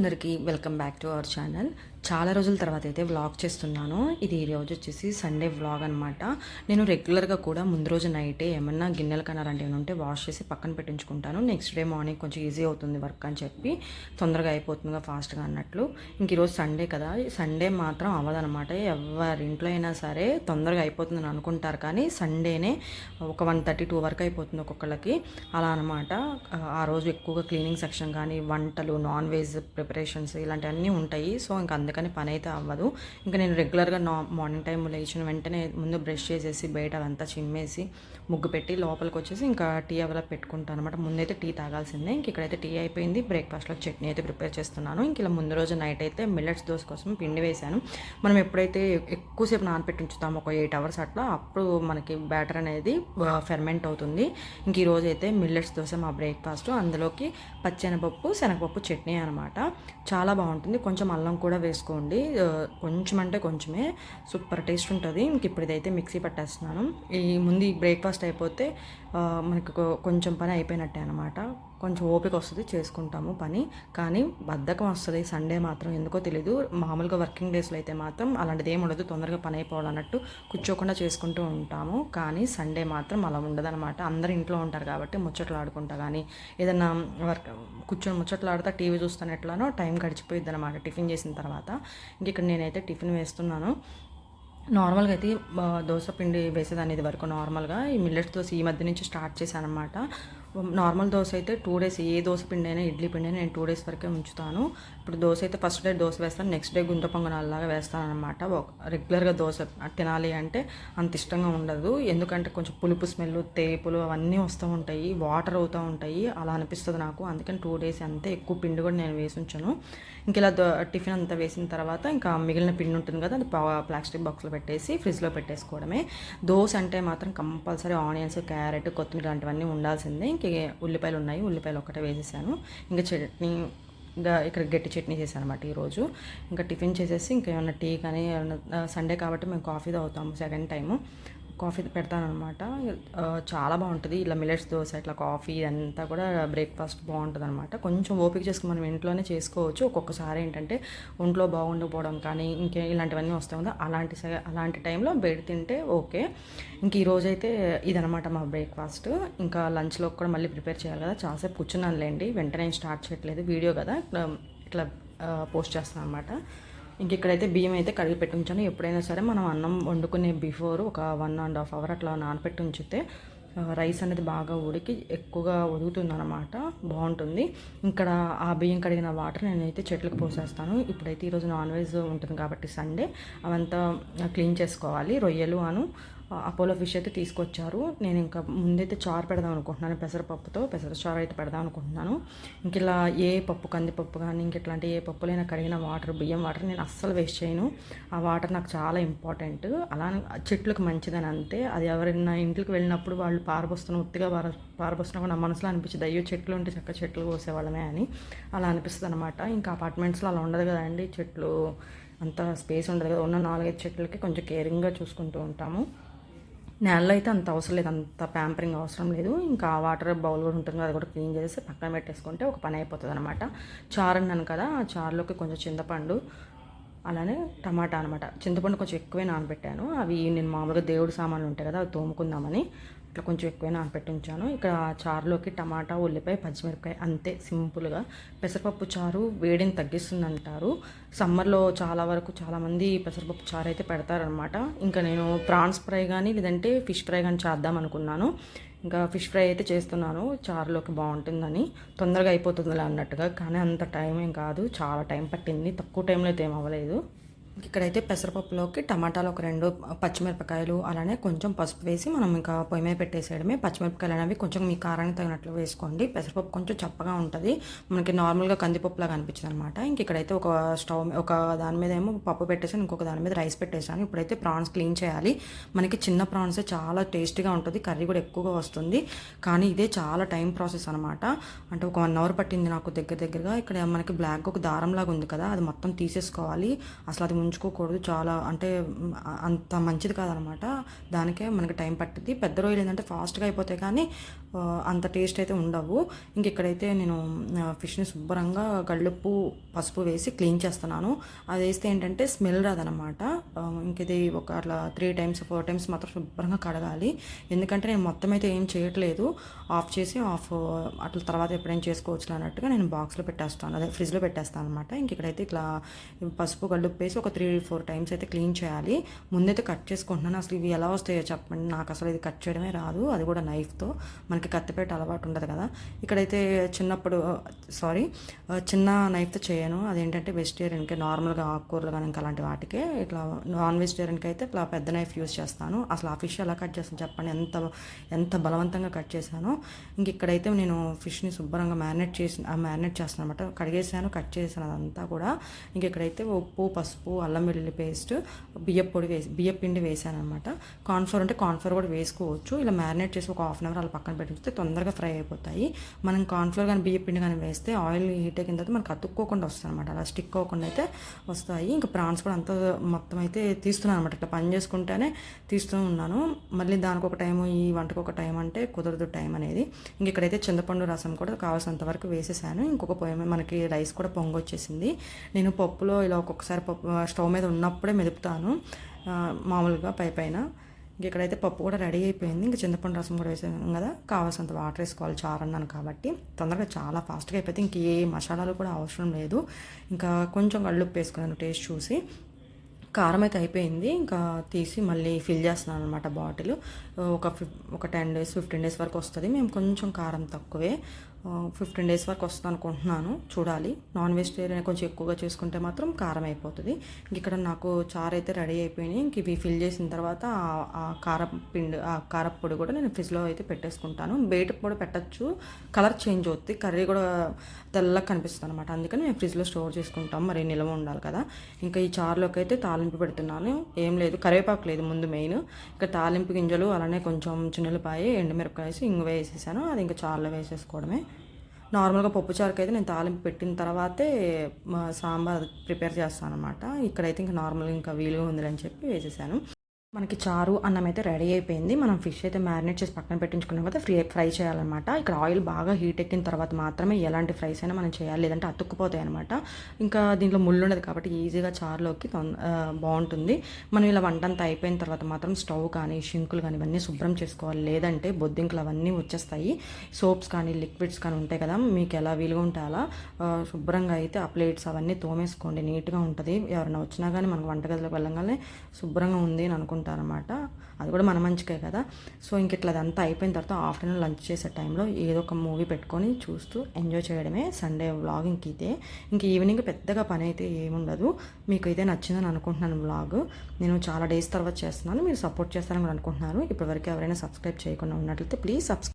అందరికీ welcome back to our channel. చాలా రోజుల తర్వాత అయితే వ్లాగ్ చేస్తున్నాను. ఇది ఈ రోజు వచ్చేసి సండే వ్లాగ్ అనమాట. నేను రెగ్యులర్గా కూడా ముందు రోజు నైటే ఏమన్నా గిన్నెల కన్నారంటే ఉంటే వాష్ చేసి పక్కన పెట్టించుకుంటాను. నెక్స్ట్ డే మార్నింగ్ కొంచెం ఈజీ అవుతుంది వర్క్ అని చెప్పి, తొందరగా అయిపోతుందిగా ఫాస్ట్గా అన్నట్లు. ఇంక ఈరోజు సండే కదా, సండే మాత్రం అవ్వదనమాట. ఎవరి ఇంట్లో అయినా సరే తొందరగా అయిపోతుందని అనుకుంటారు, కానీ సండేనే ఒక 1:30-2 వరకు అయిపోతుంది ఒక్కొక్కళ్ళకి. అలా అనమాట. ఆ రోజు ఎక్కువగా క్లీనింగ్ సెక్షన్ కానీ, వంటలు, నాన్ వెజ్ ప్రిపరేషన్స్ ఇలాంటివన్నీ ఉంటాయి. సో ఇంకా అందుకని పని అయితే అవ్వదు. ఇంకా నేను రెగ్యులర్గా మార్నింగ్ టైం లేచిన వెంటనే ముందు బ్రష్ చేసేసి బయట అదంతా చిమ్మేసి ముగ్గు పెట్టి లోపలికి వచ్చేసి ఇంకా టీ అవలా పెట్టుకుంటాను అనమాట. ముందైతే టీ తాగాల్సిందే. ఇంక ఇక్కడైతే టీ అయిపోయింది. బ్రేక్ఫాస్ట్లో చట్నీ అయితే ప్రిపేర్ చేస్తున్నాను. ఇంక ఇలా ముందు రోజు నైట్ అయితే మిల్లెట్స్ దోశ కోసం పిండి వేశాను. మనం ఎప్పుడైతే ఎక్కువసేపు నానపెట్టి ఉంచుతాము, ఒక 8 hours అట్లా, అప్పుడు మనకి బ్యాటర్ అనేది ఫెర్మెంట్ అవుతుంది. ఇంక ఈరోజు అయితే మిల్లెట్స్ దోశ మా బ్రేక్ఫాస్ట్. అందులోకి పచ్చెనపప్పు, శనగపప్పు చట్నీ అనమాట. చాలా బాగుంటుంది. కొంచెం అల్లం కూడా వేసుకోండి, కొంచెం అంటే కొంచెమే, సూపర్ టేస్ట్ ఉంటుంది. ఇంక ఇప్పుడు ఇదైతే మిక్సీ పట్టేస్తున్నాను. ఈ ముందు ఈ బ్రేక్ఫాస్ట్ అయిపోతే మనకు కొంచెం పని అయిపోయినట్టే అనమాట. కొంచెం ఓపిక వస్తుంది, చేసుకుంటాము పని. కానీ బద్ధకం వస్తుంది సండే మాత్రం, ఎందుకో తెలీదు. మామూలుగా వర్కింగ్ డేస్లో అయితే మాత్రం అలాంటిది ఏమి ఉండదు, తొందరగా పని అయిపోవాలన్నట్టు కూర్చోకుండా చేసుకుంటూ ఉంటాము. కానీ సండే మాత్రం అలా ఉండదన్నమాట. అందరు ఇంట్లో ఉంటారు కాబట్టి ముచ్చట్లు ఆడుకుంటా కానీ, ఏదన్నా వర్క్ కూర్చొని ముచ్చట్లు ఆడుతా టీవీ చూస్తాను, ఎట్లానో టైం గడిచిపోయిద్ది అనమాట టిఫిన్ చేసిన తర్వాత. ఇంక ఇక్కడ నేనైతే టిఫిన్ వేస్తున్నాను. నార్మల్గా అయితే దోశ పిండి వేసేదాన్ని ఇది వరకు. నార్మల్గా ఈ మిల్లెట్స్ దోశ ఈ మధ్య నుంచి స్టార్ట్ చేశాను అనమాట. నార్మల్ దోశ అయితే 2 days, ఏ దోశ పిండి అయినా ఇడ్లీ పిండి అయినా నేను 2 days వరకే ఉంచుతాను. ఇప్పుడు దోశ అయితే ఫస్ట్ డే దోశ వేస్తాను, నెక్స్ట్ డే గుంత పొంగనాల్లాగా వేస్తాను అనమాట. రెగ్యులర్గా దోశ తినాలి అంటే అంత ఇష్టంగా ఉండదు, ఎందుకంటే కొంచెం పులుపు స్మెల్, తేపులు అవన్నీ వస్తూ ఉంటాయి, వాటర్ అవుతూ ఉంటాయి, అలా అనిపిస్తుంది నాకు. అందుకని 2 days అంతే, ఎక్కువ పిండి కూడా నేను వేసి ఉంచాను. ఇంక ఇలా టిఫిన్ అంతా వేసిన తర్వాత ఇంకా మిగిలిన పిండి ఉంటుంది కదా, అది ప్లాస్టిక్ బాక్స్లో పెట్టేసి ఫ్రిడ్జ్లో పెట్టేసుకోవడమే. దోశ అంటే మాత్రం కంపల్సరీ ఆనియన్స్, క్యారెట్, కొత్తిమీర లాంటివన్నీ ఉండాల్సిందే. ఇంక ఉల్లిపాయలు ఉన్నాయి, ఉల్లిపాయలు ఒకటే వేసేసాను. ఇంకా చట్నీ, ఇంకా ఇక్కడ గట్టి చట్నీ చేశాను అనమాట ఈరోజు. ఇంకా టిఫిన్ చేసేసి ఇంకా ఏమన్నా టీ కానీ ఏమన్నా, సండే కాబట్టి మేము కాఫీ తాగుతాము, సెకండ్ టైము కాఫీ పెడతానమాట. చాలా బాగుంటుంది ఇలా మిల్లెట్స్ దోశ, ఇట్లా కాఫీ ఇదంతా కూడా బ్రేక్ఫాస్ట్ బాగుంటుంది అనమాట. కొంచెం ఓపిక చేసుకుని మనం ఇంట్లోనే చేసుకోవచ్చు. ఒక్కొక్కసారి ఏంటంటే ఒంట్లో బాగుండకపోవడం కానీ ఇంకే ఇలాంటివన్నీ వస్తాయి కదా, అలాంటి టైంలో బయట తింటే ఓకే. ఇంక ఈరోజైతే ఇదనమాట మా బ్రేక్ఫాస్ట్. ఇంకా లంచ్లో కూడా మళ్ళీ ప్రిపేర్ చేయాలి కదా, చాలాసేపు కూర్చున్నానులేండి, వెంటనే స్టార్ట్ చేయట్లేదు, వీడియో కదా ఇట్లా పోస్ట్ చేస్తాను అనమాట. ఇంక ఇక్కడైతే బియ్యం అయితే కడిగి పెట్టి ఉంచాను. ఎప్పుడైనా సరే మనం అన్నం వండుకునే బిఫోర్ ఒక 1.5 hour అట్లా నానపెట్టి ఉంచితే రైస్ అనేది బాగా ఉడికి ఎక్కువగా ఉడుకుతుందన్నమాట, బాగుంటుంది. ఇక్కడ ఆ బియ్యం కడిగిన వాటర్ నేనైతే చెట్లకు పోసేస్తాను. ఇప్పుడైతే ఈరోజు నాన్ వెజ్ ఉంటుంది కాబట్టి సండే అవంతా క్లీన్ చేసుకోవాలి. రొయ్యలు అపోలో ఫిష్ అయితే తీసుకొచ్చారు. నేను ఇంకా ముందైతే చారు పెడదాం అనుకుంటున్నాను, పెసరపప్పుతో పెసర చారు అయితే పెడదాం అనుకుంటున్నాను. ఇంక ఇలా ఏ పప్పు, కందిపప్పు కానీ ఇంకెట్లాంటి ఏ పప్పులైనా కడిగిన వాటర్, బియ్యం వాటర్ నేను అస్సలు వేస్ట్ చేయను. ఆ వాటర్ నాకు చాలా ఇంపార్టెంట్. అలా చెట్లకు మంచిదని అంతే. అది ఎవరైనా ఇంట్లోకి వెళ్ళినప్పుడు వాళ్ళు ఉత్తిగా పారబోస్తున్నా కూడా నా మనసులో అనిపించింది, అయ్యో చెట్లు ఉంటే చక్క చెట్లు కోసేవాళ్ళమే అని అలా అనిపిస్తుంది అనమాట. ఇంకా అపార్ట్మెంట్స్లో అలా ఉండదు కదండి, చెట్లు అంత స్పేస్ ఉండదు కదా, ఉన్న 4-5 చెట్లకి కొంచెం కేరింగ్గా చూసుకుంటూ ఉంటాము. నేలలో అయితే అంత అవసరం లేదు, అంత ప్యాంపరింగ్ అవసరం లేదు. ఇంకా వాటర్ బౌల్ కూడా ఉంటుంది, అది కూడా క్లీన్ చేసి పక్కన పెట్టేసుకుంటే ఒక పని అయిపోతుంది అనమాట. చారు అన్నాను కదా, ఆ చారులోకి కొంచెం చింతపండు, అలానే టమాటా అనమాట. చింతపండు కొంచెం ఎక్కువే నానబెట్టాను. అవి నేను మామూలుగా దేవుడి సామాన్లు ఉంటాయి కదా, అవి తోముకుందామని ఇట్లా కొంచెం ఎక్కువే నానబెట్టి ఉంచాను. ఇక్కడ చారులోకి టమాటా, ఉల్లిపాయ, పచ్చిమిరపకాయ, అంతే సింపుల్గా. పెసరపప్పు చారు వేడిని తగ్గిస్తుంది అంటారు. సమ్మర్లో చాలా వరకు చాలామంది పెసరపప్పు చారు అయితే పెడతారనమాట. ఇంకా నేను ప్రాన్స్ ఫ్రై కానీ లేదంటే ఫిష్ ఫ్రై కానీ చేద్దాం అనుకున్నాను. ఇంకా ఫిష్ ఫ్రై అయితే చేస్తున్నాను, చారులోకి బాగుంటుందని, తొందరగా అయిపోతుంది అన్నట్టుగా. కానీ అంత టైం ఏం కాదు, చాలా టైం పట్టింది, తక్కువ టైంలో అయితే ఏం అవ్వలేదు. ఇక్కడైతే పెసరపప్పులోకి టమాటాలు ఒక 2 పచ్చిమిరపకాయలు, అలానే కొంచెం పసుపు వేసి మనం ఇంకా పొయ్యి మీద పెట్టేసేయడమే. పచ్చిమిరపకాయలు అనేవి కొంచెం మీ కారానికి తగినట్లు వేసుకోండి. పెసరపప్పు కొంచెం చప్పగా ఉంటుంది, మనకి నార్మల్గా కందిపప్పులాగా అనిపించింది అనమాట. ఇంక ఇక్కడైతే ఒక దాని మీద ఏమో పప్పు పెట్టేసాను, ఇంకొక దాని మీద రైస్ పెట్టేసాను. ఇప్పుడైతే ప్రాన్స్ క్లీన్ చేయాలి. మనకి చిన్న ప్రాన్సే చాలా టేస్టీగా ఉంటుంది, కర్రీ కూడా ఎక్కువగా వస్తుంది. కానీ ఇదే చాలా టైం ప్రాసెస్ అనమాట. అంటే ఒక 1 hour పట్టింది నాకు దగ్గరగా. ఇక్కడ మనకి బ్లాక్ ఒక దారంలాగా ఉంది కదా, అది మొత్తం తీసేసుకోవాలి. అసలు అది ఉంచుకోకూడదు. చాలా అంటే అంత మంచిది కాదనమాట. దానికే మనకి టైం పట్టిద్ది. పెద్ద రొయ్యలు ఏంటంటే ఫాస్ట్గా అయిపోతాయి కానీ అంత టేస్ట్ అయితే ఉండవు. ఇంక ఇక్కడైతే నేను ఫిష్ని శుభ్రంగా కళ్ళుప్పు పసుపు వేసి క్లీన్ చేస్తున్నాను. అది వేస్తే ఏంటంటే స్మెల్ రాదనమాట. ఇంక ఇది ఒక అట్లా 3 టైమ్స్ 4 టైమ్స్ మాత్రం శుభ్రంగా కడగాలి. ఎందుకంటే నేను మొత్తం అయితే ఏం చేయట్లేదు, ఆఫ్ చేసి అట్లా తర్వాత ఎప్పుడైనా చేసుకోవచ్చు అన్నట్టుగా నేను బాక్స్లో పెట్టేస్తాను, అదే ఫ్రిడ్జ్లో పెట్టేస్తాను అనమాట. ఇంక ఇక్కడైతే ఇట్లా పసుపు కళ్ళుప్పు వేసి ఒక 3-4 టైమ్స్ అయితే క్లీన్ చేయాలి. ముందైతే కట్ చేసుకుంటున్నాను. అసలు ఇవి ఎలా వస్తాయో చెప్పండి, నాకు అసలు ఇది కట్ చేయడమే రాదు, అది కూడా నైఫ్తో. మనకి కత్తిపేట అలవాటు ఉండదు కదా. ఇక్కడైతే చిన్న నైఫ్తో చేయను. అదేంటంటే వెజిటేరియన్కి నార్మల్గా ఆకుకూరలు కానీ ఇంకా అలాంటి వాటికే. ఇట్లా నాన్ వెజిటేరియన్కి అయితే ఇట్లా పెద్ద నైఫ్ యూస్ చేస్తాను. అసలు ఆ ఫిష్ ఎలా కట్ చేస్తాను చెప్పండి, ఎంత బలవంతంగా కట్ చేశాను. ఇంక ఇక్కడైతే నేను ఫిష్ని శుభ్రంగా మ్యారినేట్ చేస్తాను అనమాట. కడిగేసాను, కట్ చేసాను అదంతా కూడా. ఇంక ఇక్కడైతే ఉప్పు పసుపు అల్లం వెల్లుల్లి పేస్ట్ బియ్యం పిండి వేసాను అనమాట. కార్న్ఫ్లోర్ అంటే కార్న్ఫ్లోర్ కూడా వేసుకోవచ్చు. ఇలా మ్యారినేట్ చేసి ఒక హాఫ్ అన్ అవర్ అలా పక్కన పెట్టి తొందరగా ఫ్రై అయిపోతాయి. మనం కార్న్ఫ్లోర్ కానీ బియ్యం పిండి కానీ వేస్తే ఆయిల్ హీట్ అయిన తర్వాత మనకు అతుక్కోకుండా వస్తుంది అనమాట. అలా స్టిక్ అవ్వకుండా అయితే వస్తాయి. ఇంకా ప్రాన్స్ కూడా అంతా మొత్తం అయితే తీస్తున్నాను అనమాట. ఇట్లా పని చేసుకుంటేనే తీస్తూ ఉన్నాను. మళ్ళీ దానికి ఒక టైము, ఈ వంటకు ఒక టైం అంటే కుదరదు టైం అనేది. ఇంక ఇక్కడైతే చింతపండు రసం కూడా కావాల్సినంత వరకు వేసేసాను. ఇంకొక పొయ్యి మనకి రైస్ కూడా పొంగొచ్చేసింది. నేను పప్పులో ఇలా ఒక్కొక్కసారి స్టవ్ మీద ఉన్నప్పుడే మెదుపుతాను మామూలుగా పైన. ఇంక ఇక్కడైతే పప్పు కూడా రెడీ అయిపోయింది. ఇంక చింతపండు రసం కూడా వేసాను కదా, కావాల్సినంత వాటర్ వేసుకోవాలి, చారు అన్నాను కాబట్టి తొందరగా చాలా ఫాస్ట్గా అయిపోతే ఇంక ఏ మసాలాలు కూడా అవసరం లేదు. ఇంకా కొంచెం కళ్ళుప్పు వేసుకున్నాను టేస్ట్ చూసి. కారం అయితే అయిపోయింది. ఇంకా తీసి మళ్ళీ ఫిల్ చేస్తున్నాను అనమాట బాటిల్. ఒక 10 డేస్ 15 డేస్ వరకు వస్తుంది. మేము కొంచెం కారం తక్కువే, 15 డేస్ వరకు వస్తుంది అనుకుంటున్నాను, చూడాలి. నాన్ వెజిటేరియన్ కొంచెం ఎక్కువగా చేసుకుంటే మాత్రం కారం అయిపోతుంది. ఇక్కడ నాకు చారు అయితే రెడీ అయిపోయినాయి. ఇంక ఇవి ఫిల్ చేసిన తర్వాత ఆ కారప్పొడి కూడా నేను ఫ్రిడ్జ్లో అయితే పెట్టేసుకుంటాను. బయట కూడా పెట్టచ్చు, కలర్ చేంజ్ అవుతుంది, కర్రీ కూడా తెల్లగా కనిపిస్తుంది అనమాట. అందుకని మేము ఫ్రిడ్జ్లో స్టోర్ చేసుకుంటాం, మరి నిల్వ ఉండాలి కదా. ఇంకా ఈ చారులోకి అయితే తాలింపు పెడుతున్నాను. ఏం లేదు, కరివేపాకు లేదు ముందు మెయిన్. ఇంకా తాలింపు గింజలు అలానే కొంచెం చిన్నెల్లిపాయ ఎండుమిరపకాయ వేసి ఇంగువ వేసేసాను. అది ఇంకా చారులో వేసేసుకోవడమే. నార్మల్గా పప్పుచారుకి అయితే నేను తాలింపు పెట్టిన తర్వాతే సాంబార్ ప్రిపేర్ చేస్తాను అనమాట. ఇక్కడైతే ఇంకా నార్మల్గా ఇంకా వీలుగా ఉందని చెప్పి వేసేసాను. మనకి చారు అన్నం అయితే రెడీ అయిపోయింది. మనం ఫిష్ అయితే మ్యారినేట్ చేసి పక్కన పెట్టించుకున్నాం కదా, ఫ్రై చేయాలన్నమాట. ఇక్కడ ఆయిల్ బాగా హీట్ ఎక్కిన తర్వాత మాత్రమే ఎలాంటి ఫ్రైస్ అయినా మనం చేయాలి, లేదంటే అతుక్కుపోతాయి అనమాట. ఇంకా దీంట్లో ముళ్ళు ఉండదు కాబట్టి ఈజీగా చారులోకి బాగుంటుంది. మనం ఇలా వంటంతా అయిపోయిన తర్వాత మాత్రం స్టవ్ కానీ షింకులు కానీ ఇవన్నీ శుభ్రం చేసుకోవాలి, లేదంటే బొద్దింకలు అవన్నీ వచ్చేస్తాయి. సోప్స్ కానీ లిక్విడ్స్ కానీ ఉంటాయి కదా, మీకు ఎలా వీలుగా ఉంటే అలా శుభ్రంగా అయితే ఆ ప్లేట్స్ అవన్నీ తోమేసుకోండి, నీట్గా ఉంటుంది. ఎవరైనా వచ్చినా కానీ మనకు వంటగదిలోకి వెళ్ళగానే శుభ్రంగా ఉంది అని అనుకుంటారనమాట. అది కూడా మన మంచికే కదా. సో ఇంక ఇట్లా అదంతా అయిపోయిన తర్వాత ఆఫ్టర్నూన్ లంచ్ చేసే టైంలో ఏదో ఒక మూవీ పెట్టుకొని చూస్తూ ఎంజాయ్ చేయడమే సండే వ్లాగ్. ఇంక ఈవినింగ్ పెద్దగా పని అయితే ఏముండదు. మీకు అయితే నచ్చిందని అనుకుంటున్నాను వ్లాగ్. నేను చాలా డేస్ తర్వాత చేస్తున్నాను, మీరు సపోర్ట్ చేస్తారని అనుకుంటున్నారు. ఇప్పటివరకు ఎవరైనా సబ్స్క్రైబ్ చేయకుండా ఉన్నట్లయితే ప్లీజ్ సబ్స్క్రైబ్.